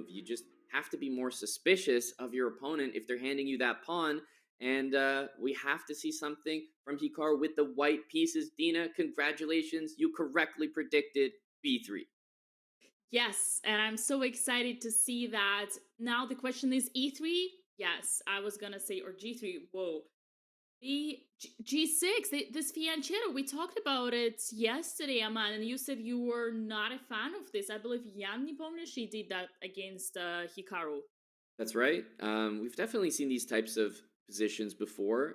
You just have to be more suspicious of your opponent if they're handing you that pawn. And we have to see something from Hikaru with the white pieces. Dina, congratulations. You correctly predicted b3. Yes, and I'm so excited to see that. Now the question is e3? Yes, I was gonna say, or g3. Whoa. G6, this fianchetto, we talked about it yesterday, Aman, and you said you were not a fan of this. I believe Jan Nepomniachtchi did that against Hikaru. That's right. We've definitely seen these types of positions before.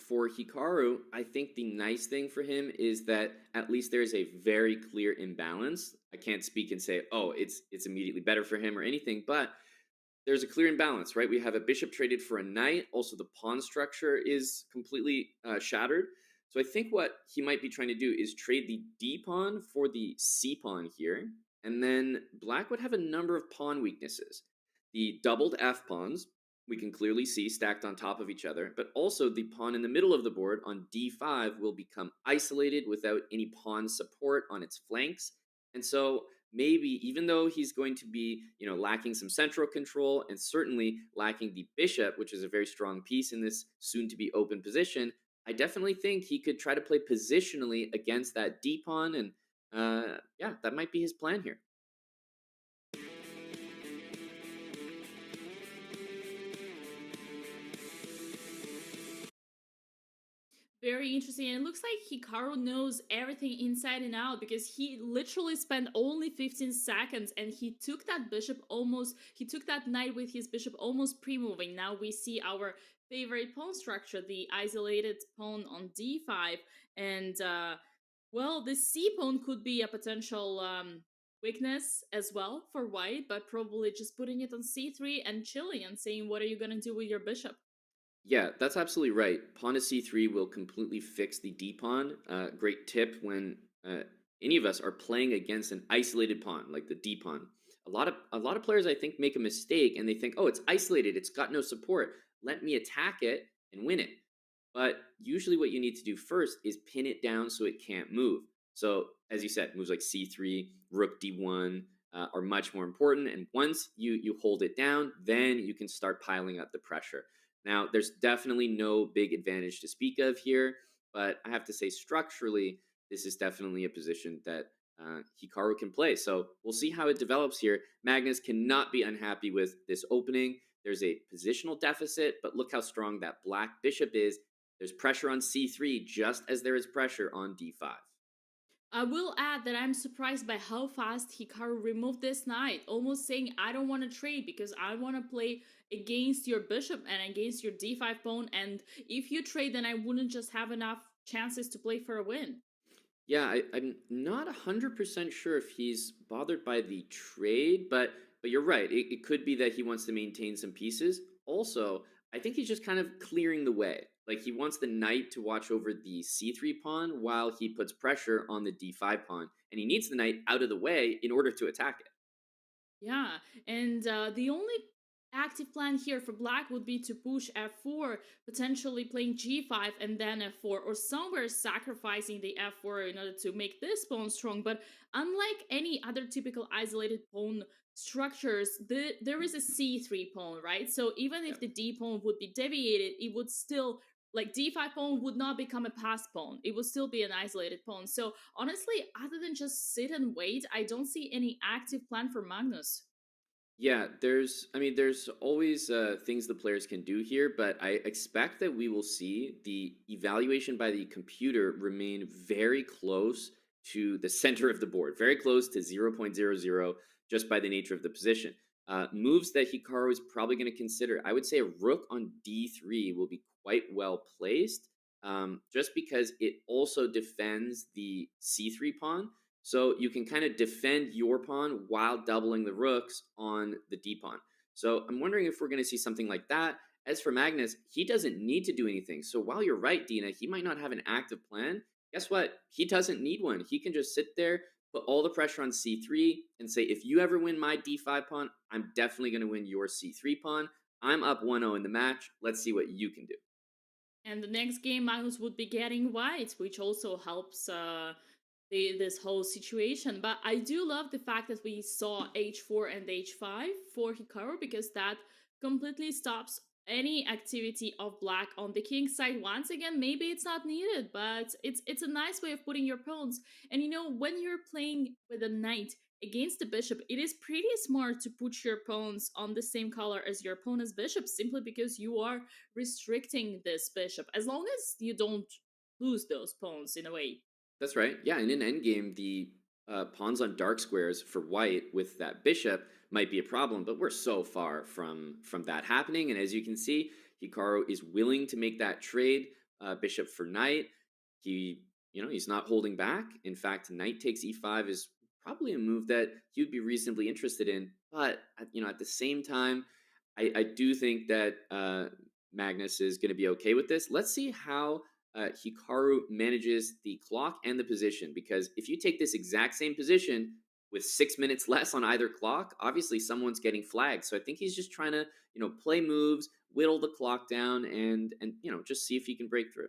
For Hikaru, I think the nice thing for him is that at least there is a very clear imbalance. I can't speak and say, oh, it's immediately better for him or anything, but there's a clear imbalance, right? We have a bishop traded for a knight. Also, the pawn structure is completely shattered. So I think what he might be trying to do is trade the d pawn for the c pawn here, and then black would have a number of pawn weaknesses. The doubled f pawns we can clearly see stacked on top of each other, but also the pawn in the middle of the board on d5 will become isolated without any pawn support on its flanks. And so maybe even though he's going to be, lacking some central control and certainly lacking the bishop, which is a very strong piece in this soon to be open position, I definitely think he could try to play positionally against that d pawn. And yeah, that might be his plan here. Very interesting. And it looks like Hikaru knows everything inside and out because he literally spent only 15 seconds and he took that he took that knight with his bishop almost pre-moving. Now we see our favorite pawn structure, the isolated pawn on d5. And, well, the c pawn could be a potential weakness as well for white, but probably just putting it on c3 and chilling and saying, what are you going to do with your bishop? Yeah, that's absolutely right. Pawn to c3 will completely fix the d pawn. Great tip when any of us are playing against an isolated pawn, like the d pawn. A lot of players, I think, make a mistake and they think, oh, it's isolated, it's got no support. Let me attack it and win it. But usually, what you need to do first is pin it down so it can't move. So, as you said, moves like c3, rook d1 are much more important. And once you hold it down, then you can start piling up the pressure. Now, there's definitely no big advantage to speak of here, but I have to say, structurally, this is definitely a position that Hikaru can play. So we'll see how it develops here. Magnus cannot be unhappy with this opening. There's a positional deficit, but look how strong that black bishop is. There's pressure on c3 just as there is pressure on d5. I will add that I'm surprised by how fast Hikaru removed this knight, almost saying, I don't want to trade because I want to play against your bishop and against your d5 pawn, and if you trade, then I wouldn't just have enough chances to play for a win. Yeah, I'm not 100% sure if he's bothered by the trade, but you're right. It could be that he wants to maintain some pieces. Also, I think he's just kind of clearing the way. Like he wants the knight to watch over the c3 pawn while he puts pressure on the d5 pawn, and he needs the knight out of the way in order to attack it. Yeah, and the only active plan here for black would be to push f4, potentially playing g5 and then f4, or somewhere sacrificing the f4 in order to make this pawn strong. But unlike any other typical isolated pawn structures, there is a c3 pawn, right? So even Yeah. if the d pawn would be deviated, it would still, like, d5 pawn would not become a passed pawn. It would still be an isolated pawn. So honestly, other than just sit and wait, I don't see any active plan for Magnus. Yeah, there's always things the players can do here, but I expect that we will see the evaluation by the computer remain very close to the center of the board, very close to 0.00, just by the nature of the position. Moves that Hikaru is probably going to consider, I would say a rook on d3 will be quite well placed, just because it also defends the c3 pawn. So you can kind of defend your pawn while doubling the rooks on the d pawn. So I'm wondering if we're going to see something like that. As for Magnus, he doesn't need to do anything. So while you're right, Dina, he might not have an active plan. Guess what? He doesn't need one. He can just sit there, put all the pressure on c3, and say, if you ever win my d5 pawn, I'm definitely going to win your c3 pawn. I'm up 1-0 in the match. Let's see what you can do. And the next game, Magnus would be getting white, which also helps this whole situation. But I do love the fact that we saw h4 and h5 for Hikaru, because that completely stops any activity of black on the king side. Once again, maybe it's not needed, but it's a nice way of putting your pawns. And when you're playing with a knight against the bishop, it is pretty smart to put your pawns on the same color as your opponent's bishop, simply because you are restricting this bishop, as long as you don't lose those pawns in a way. That's right. Yeah, and in Endgame, the pawns on dark squares for white with that bishop might be a problem, but we're so far from that happening. And as you can see, Hikaru is willing to make that trade, bishop for knight. He's not holding back. In fact, knight takes e5 is probably a move that he would be reasonably interested in. But at the same time, I do think that Magnus is going to be okay with this. Let's see how Hikaru manages the clock and the position, because if you take this exact same position with 6 minutes less on either clock, obviously someone's getting flagged. So I think he's just trying to play moves, whittle the clock down, and just see if he can break through.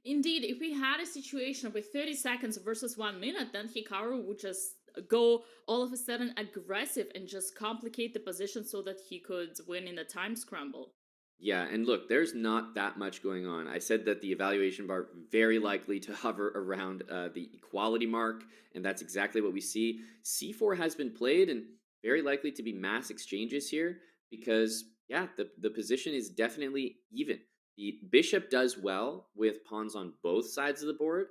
Indeed, if we had a situation with 30 seconds versus 1 minute, then Hikaru would just go all of a sudden aggressive and just complicate the position so that he could win in the time scramble. Yeah, and look, there's not that much going on. I said that the evaluation bar very likely to hover around the equality mark, and that's exactly what we see. C4 has been played, and very likely to be mass exchanges here because, yeah, the position is definitely even. The bishop does well with pawns on both sides of the board.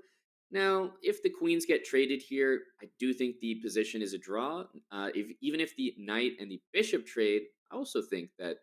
Now, if the queens get traded here, I do think the position is a draw. Even if the knight and the bishop trade, I also think that.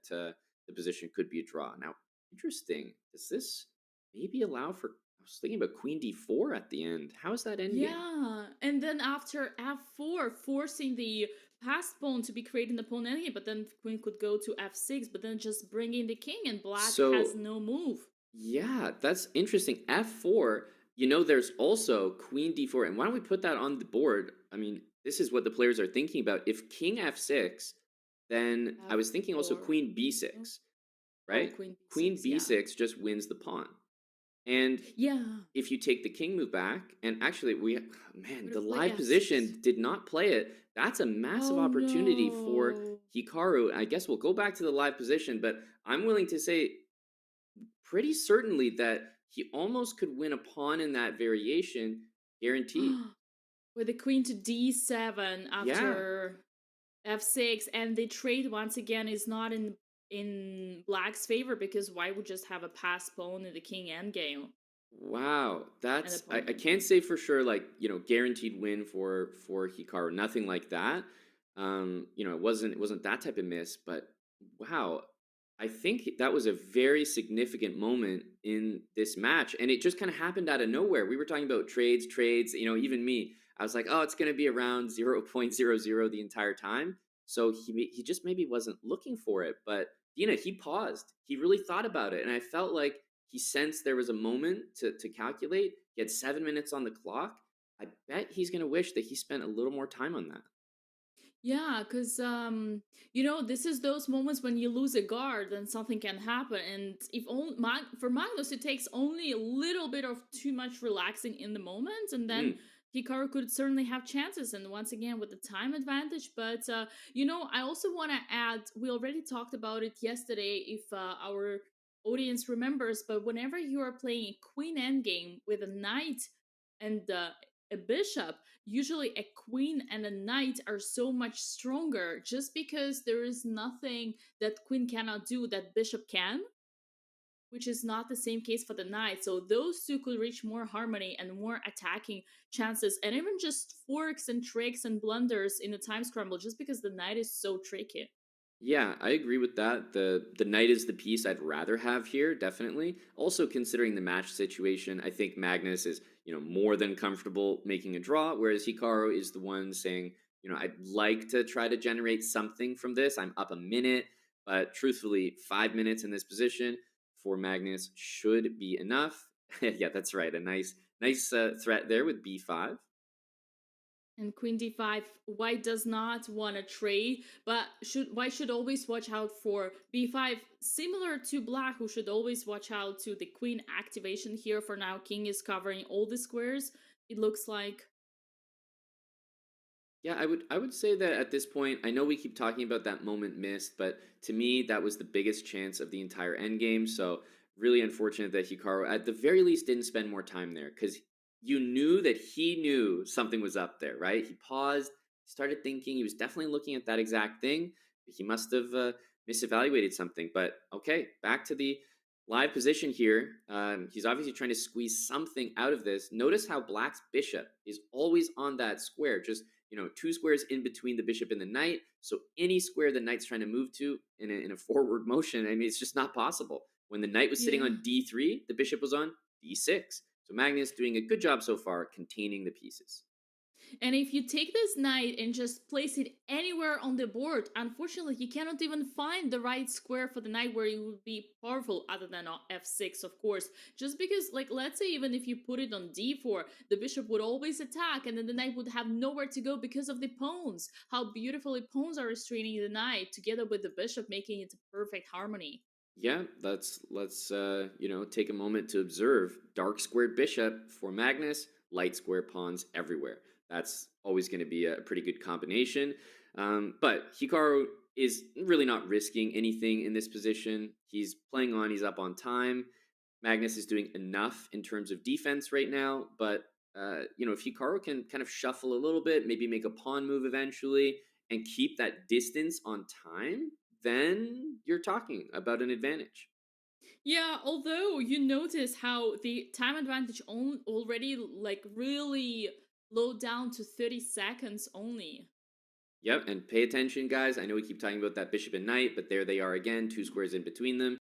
The position could be a draw. Now, interesting. Does this maybe allow for? I was thinking about Queen D4 at the end. How is that endgame? Yeah, and then after f4, forcing the passed pawn to be created in the pawn endgame, but then queen could go to f6, but then just bringing the king, and black has So no move. yeah, that's interesting. F4. There's also Queen D4, and why don't we put that on the board? I mean, this is what the players are thinking about. If King F6, then I was thinking also f4. Queen Oh, B6, oh, right? queen Queen b6, yeah. B6 just wins the pawn. And Yeah, if you take the king move back, and actually man, would the have played live f6. position did not play it. That's a massive Oh opportunity for no. Hikaru. I guess we'll go back to the live position, but I'm willing to say pretty certainly that he almost could win a pawn in that variation, guaranteed. With the queen to d7 Yeah. after f6, and the trade once again is not in black's favor, because white would just have a pass pawn in the king endgame Wow, and the that's pawn I can't endgame. say for sure, like, guaranteed win for Hikaru, nothing like that. It wasn't that type of miss, but wow, I think that was a very significant moment in this match, and it just kind of happened out of nowhere. We were talking about trades, even me. I was like, "Oh, it's going to be around 0.00 the entire time." So he just maybe wasn't looking for it, but he paused. He really thought about it, and I felt like he sensed there was a moment to calculate. He had 7 minutes on the clock. I bet he's going to wish that he spent a little more time on that. Yeah, because this is those moments when you lose a guard and something can happen. And if only for Magnus, it takes only a little bit of too much relaxing in the moment, and then Mm. Hikaru could certainly have chances. And once again, with the time advantage. But I also want to add. We already talked about it yesterday. If our audience remembers, but whenever you are playing a queen endgame with a knight and a bishop, usually a queen and a knight are so much stronger, just because there is nothing that queen cannot do that bishop can, which is not the same case for the knight. So those two could reach more harmony and more attacking chances, and even just forks and tricks and blunders in the time scramble, just because the knight is so tricky. Yeah, I agree with that. The knight is the piece I'd rather have here, definitely. Also, considering the match situation, I think Magnus is, more than comfortable making a draw, whereas Hikaru is the one saying, I'd like to try to generate something from this. I'm up a minute, but truthfully, 5 minutes in this position for Magnus should be enough. Yeah, that's right. A nice threat there with b5. And queen d5, white does not want to trade, but white should always watch out for b5, similar to black, who should always watch out to the queen activation here. For now, king is covering all the squares, it looks like. Yeah, I would say that at this point, I know we keep talking about that moment missed, but to me, that was the biggest chance of the entire end game. So really unfortunate that Hikaru, at the very least, didn't spend more time there because you knew that he knew something was up there, right? He paused, started thinking. He was definitely looking at that exact thing. He must have misevaluated something. But okay, back to the live position here. He's obviously trying to squeeze something out of this. Notice how Black's bishop is always on that square, just two squares in between the bishop and the knight. So any square the knight's trying to move to in a forward motion, I mean, it's just not possible. When the knight was sitting Yeah. on d3, the bishop was on d6. So Magnus doing a good job so far containing the pieces. And if you take this knight and just place it anywhere on the board, unfortunately, you cannot even find the right square for the knight where it would be powerful, other than on f6, of course. Just because, like, let's say even if you put it on d4, the bishop would always attack, and then the knight would have nowhere to go because of the pawns. How beautifully pawns are restraining the knight, together with the bishop, making it a perfect harmony. Yeah, let's take a moment to observe dark squared bishop for Magnus, light square pawns everywhere. That's always going to be a pretty good combination. But Hikaru is really not risking anything in this position. He's playing on. He's up on time. Magnus is doing enough in terms of defense right now, but if Hikaru can kind of shuffle a little bit, maybe make a pawn move eventually, and keep that distance on time, then you're talking about an advantage. Yeah, although you notice how the time advantage already like really low down to 30 seconds only. Yep, and pay attention, guys. I know we keep talking about that bishop and knight, but there they are again, two squares in between them.